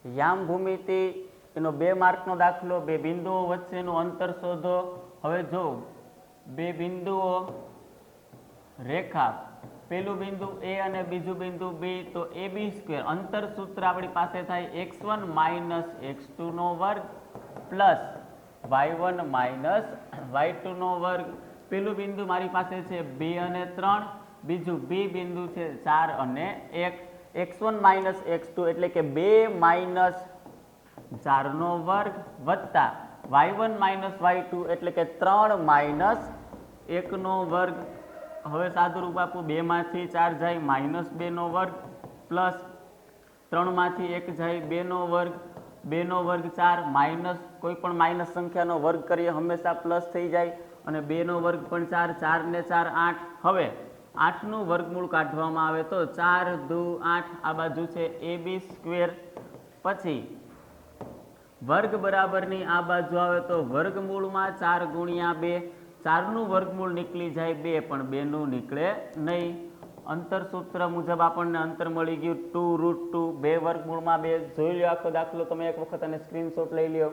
યામ ભૂમિતિ એનો 2 માર્કનો દાખલો, બે બિંદુઓ વચ્ચેનું અંતર શોધો. હવે જો બે બિંદુઓ રેખા, પેલું બિંદુ એ અને બીજું બિંદુ બી, તો AB² અંતર સૂત્ર આપણી પાસે થાય x1 - x2 નો વર્ગ પ્લસ y1 - y2 નો વર્ગ. પેલું બિંદુ મારી પાસે છે 2 અને 3, બીજું બી બિંદુ છે 4 અને 1. x1 - x2 એટલે કે 2 - 4 નો વર્ગ વત્તા y1 - y2 એટલે કે 3 - 1 નો વર્ગ. હવે સાદું રૂપ આપું, 2 માંથી 4 જાય -2 નો વર્ગ પ્લસ 3 માંથી 1 જાય 2 નો વર્ગ, 2 નો વર્ગ 4 માઇનસ કોઈ પણ માઇનસ સંખ્યાનો વર્ગ કરીએ હંમેશા પ્લસ થઈ જાય, અને 2 નો વર્ગ પણ 4, 4 ને 4 8. હવે 8 નું વર્ગમૂળ કાઢવામાં આવે તો 4 દુ 8, આ બાજુ છે AB². પછી વર્ગ બરાબરની આ બાજુ આવે તો વર્ગમૂળમાં 4 ગુણ્યા 2, 4નું વર્ગમૂળ નીકળી જાય 2, પણ 2નું નીકળે નહીં. અંતર સૂત્ર મુજબ આપણને અંતર મળી ગયું 2√2, 2 વર્ગમૂળમાં 2. જોઈ લો આખો દાખલો તમે એક વખત અને સ્ક્રીનશોટ લઈ લ્યો.